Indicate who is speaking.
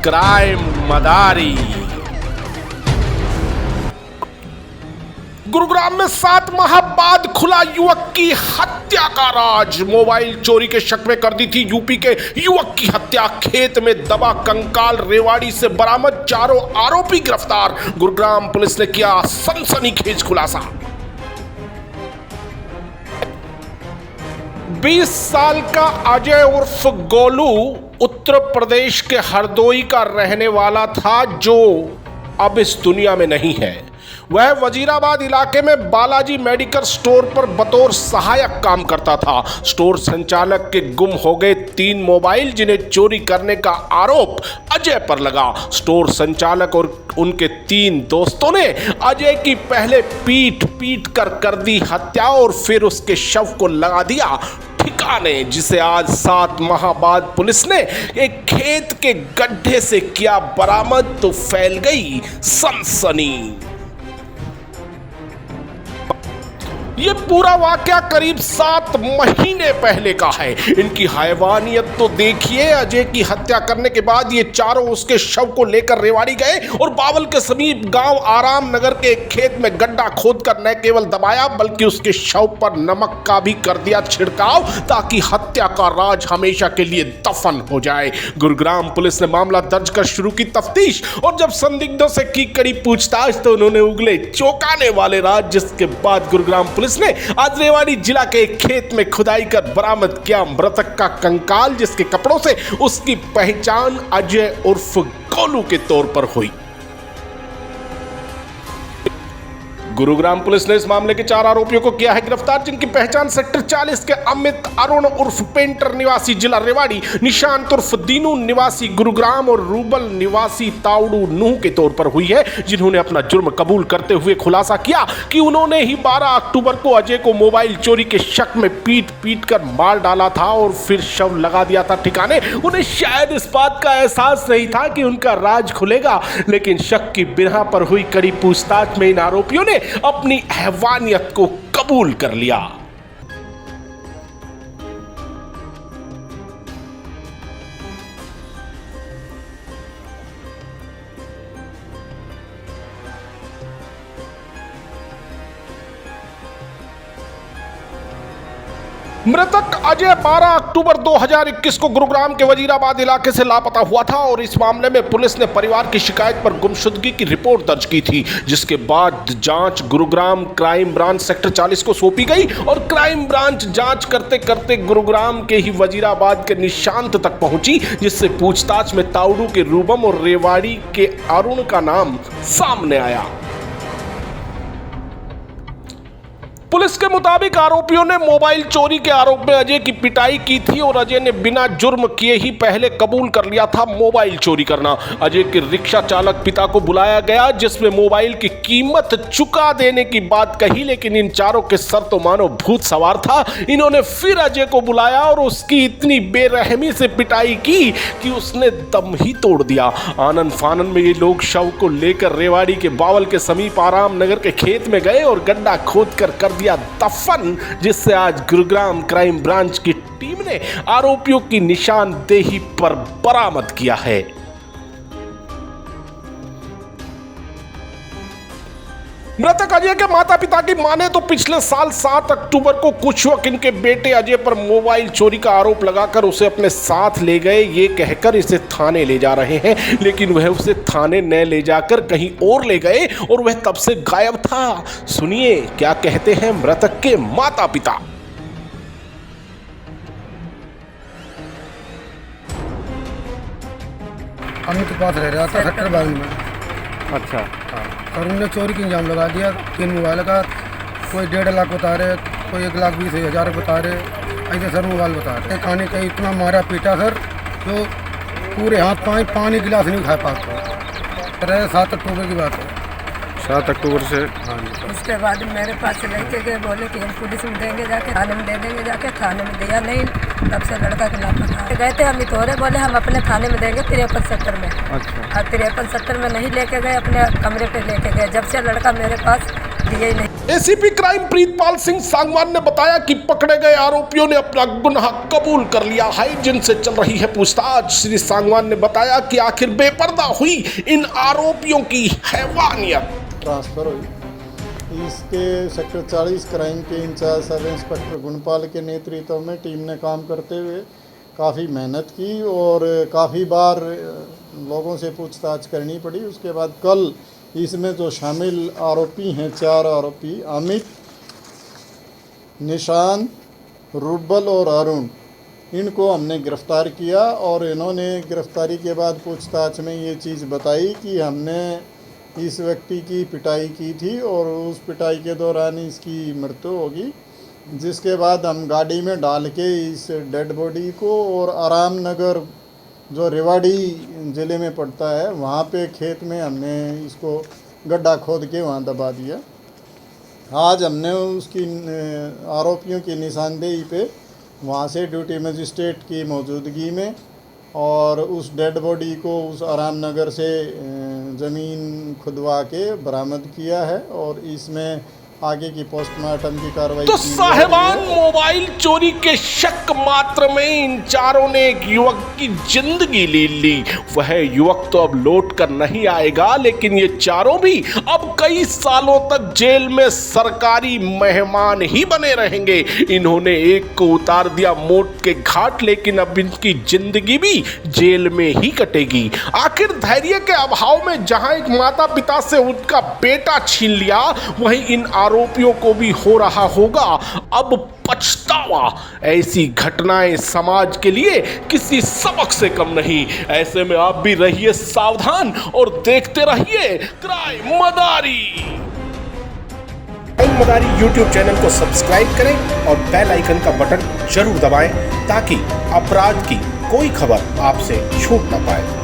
Speaker 1: Crime मदारी। गुरुग्राम में 7 माह बाद खुला युवक की हत्या का राज। मोबाइल चोरी के शक में कर दी थी यूपी के युवक की हत्या। खेत में दबा कंकाल रेवाड़ी से बरामद, चारों आरोपी गिरफ्तार। गुरुग्राम पुलिस ने किया सनसनीखेज खुलासा। 20 साल का अजय उर्फ गोलू उत्तर प्रदेश के हरदोई का रहने वाला था, जो अब इस दुनिया में नहीं है। वह वजीराबाद इलाके में बालाजी मेडिकल स्टोर पर बतौर सहायक काम करता था। स्टोर संचालक के गुम हो गए 3 मोबाइल, जिन्हें चोरी करने का आरोप अजय पर लगा। स्टोर संचालक और उनके 3 दोस्तों ने अजय की पहले पीट कर दी हत्या और फिर उसके शव को लगा दिया ठिकाने, जिसे आज 7 माह बाद पुलिस ने एक खेत के गड्ढे से किया बरामद, तो फैल गई सनसनी। ये पूरा वाकया करीब 7 महीने पहले का है। इनकी हैवानियत तो देखिए। अजय की हत्या करने के बाद ये चारों उसके शव को लेकर रेवाड़ी गए और बावल के समीप गांव आराम नगर के एक खेत में गड्ढा खोदकर न केवल दबाया, बल्कि उसके शव पर नमक का भी कर दिया छिड़काव, ताकि हत्या का राज हमेशा के लिए दफन हो जाए। गुरुग्राम पुलिस ने मामला दर्ज कर शुरू की तफ्तीश, और जब संदिग्धों से की कड़ी पूछताछ तो उन्होंने उगले चौंकाने वाले राज, जिसके बाद गुरुग्राम पुलिस ने आज रेवाड़ी जिला के एक खेत में खुदाई कर बरामद किया मृतक का कंकाल, जिसके कपड़ों से उसकी पहचान अजय उर्फ गोलू के तौर पर हुई। गुरुग्राम पुलिस ने इस मामले के 4 आरोपियों को किया है गिरफ्तार, जिनकी पहचान सेक्टर 40 के अमित अरुण उर्फ पेंटर निवासी जिला रेवाड़ी, निशांत उर्फ दीनू निवासी गुरुग्राम और रूबल निवासी ताउडू नूह के तौर पर हुई है, जिन्होंने अपना जुर्म कबूल करते हुए खुलासा किया कि उन्होंने ही 12 अक्टूबर को अजय को मोबाइल चोरी के शक में पीट कर मार डाला था और फिर शव लगा दिया था ठिकाने। उन्हें शायद इस बात का एहसास नहीं था कि उनका राज खुलेगा, लेकिन शक की बिना पर हुई कड़ी पूछताछ में इन आरोपियों ने अपनी हैवानियत को कबूल कर लिया। मृतक अजय 12 अक्टूबर 2021 को गुरुग्राम के वजीराबाद इलाके से लापता हुआ था, और इस मामले में पुलिस ने परिवार की शिकायत पर गुमशुदगी की रिपोर्ट दर्ज की थी, जिसके बाद जांच गुरुग्राम क्राइम ब्रांच सेक्टर 40 को सौंपी गई, और क्राइम ब्रांच जांच करते करते गुरुग्राम के ही वजीराबाद के निशांत तक पहुंची, जिससे पूछताछ में ताउडू के रूबम और रेवाड़ी के अरुण का नाम सामने आया। पुलिस के मुताबिक आरोपियों ने मोबाइल चोरी के आरोप में अजय की पिटाई की थी, और अजय ने बिना जुर्म किए ही पहले कबूल कर लिया था मोबाइल चोरी करना। अजय के रिक्शा चालक पिता को बुलाया गया, जिसमें मोबाइल की कीमत चुका देने की बात कही, लेकिन इन चारों के सर तो मानो भूत सवार था। इन्होंने फिर अजय को बुलाया और उसकी इतनी बेरहमी से पिटाई की कि उसने दम ही तोड़ दिया। आनन फानन में ये लोग शव को लेकर रेवाड़ी के बावल के समीप आराम नगर के खेत में गए और गड्ढा खोद कर दिया दफन, जिससे आज गुरुग्राम क्राइम ब्रांच की टीम ने आरोपियों की निशानदेही पर बरामद किया है। मृतक अजय के माता पिता की माने तो पिछले साल 7 अक्टूबर को कुछ वक्त इनके बेटे अजय पर मोबाइल चोरी का आरोप लगाकर उसे अपने साथ ले गए, ये कहकर इसे थाने ले जा रहे हैं, लेकिन वह उसे थाने न ले जाकर कहीं और ले गए और वह तब से गायब था। सुनिए क्या कहते हैं मृतक के माता पिता।
Speaker 2: अमित के पास रह रहा था सेक्टर 22 में।
Speaker 3: अच्छा।
Speaker 2: और उन्होंने चोरी का इंजाम लगा दिया। 3 मोबाइल का, कोई 1.5 लाख बता रहे, कोई 1,20,000 बता रहे, ऐसे सर मोबाइल बता रहे। खाने का इतना मारा पीटा सर, जो पूरे हाथ पानी गिलास नहीं खा पाता। 7 अक्टूबर की बात है।
Speaker 3: 7 अक्टूबर से।
Speaker 2: हाँ जी।
Speaker 4: उसके बाद मेरे पास लेके गए, बोले कि हम पुलिस में देंगे जाके, थाने में दे देंगे जाके। थाने में दिया नहीं, तब से लड़का के लापता गए थे। हम इतोरे बोले हम अपने थाने में देंगे 53 सेक्टर में।
Speaker 3: अच्छा।
Speaker 4: और 53 सेक्टर में नहीं लेके गए, अपने कमरे पे लेके गए। जब से लड़का मेरे पास दिए ही नहीं।
Speaker 1: एसीपी क्राइम प्रीतपाल सिंह सांगवान ने बताया कि पकड़े गए आरोपियों ने अपना गुनाह कबूल कर लिया है, जिनसे चल रही है पूछताछ। श्री सांगवान ने बताया कि आखिर बेपर्दा हुई इन आरोपियों की हैवानियत।
Speaker 5: ट्रांसफ़र हुई। इसके सेक्टर 40 क्राइम के इंचार्ज सब इंस्पेक्टर गुणपाल के नेतृत्व में टीम ने काम करते हुए काफ़ी मेहनत की और काफ़ी बार लोगों से पूछताछ करनी पड़ी। उसके बाद कल इसमें जो शामिल आरोपी हैं 4 आरोपी अमित, निशांत, रुबल और अरुण, इनको हमने गिरफ़्तार किया और इन्होंने गिरफ़्तारी के बाद पूछताछ में ये चीज़ बताई कि हमने इस व्यक्ति की पिटाई की थी और उस पिटाई के दौरान इसकी मृत्यु होगी। जिसके बाद हम गाड़ी में डाल के इस डेड बॉडी को और आराम नगर जो रेवाड़ी ज़िले में पड़ता है वहाँ पे खेत में हमने इसको गड्ढा खोद के वहाँ दबा दिया। आज हमने उसकी आरोपियों की निशानदेही पे वहाँ से ड्यूटी मजिस्ट्रेट की मौजूदगी में और उस डेड बॉडी को उस आराम नगर से ज़मीन खुदवा के बरामद किया है और इसमें आगे की पोस्टमार्टम की कार्रवाई
Speaker 1: तो साहिबान, मोबाइल चोरी के शक मात्र में इन चारों ने एक युवक की जिंदगी ले ली। वह युवक तो अब लौट कर नहीं आएगा, लेकिन ये चारों भी अब कई सालों तक जेल में सरकारी मेहमान ही बने रहेंगे। इन्होंने एक को उतार दिया मौत के घाट, लेकिन अब इनकी जिंदगी भी जेल में ही कटेगी। आखिर धैर्य के अभाव में जहां एक माता पिता से उनका बेटा छीन लिया, वहीं इन आरोपियों को भी हो रहा होगा अब पछतावा। ऐसी घटनाएं समाज के लिए किसी सबक से कम नहीं। ऐसे में आप भी रहिए सावधान और देखते रहिए क्राइम मदारी। क्राइम मदारी यूट्यूब चैनल को सब्सक्राइब करें और बेल आइकन का बटन जरूर दबाएं ताकि अपराध की कोई खबर आपसे छूट ना पाए।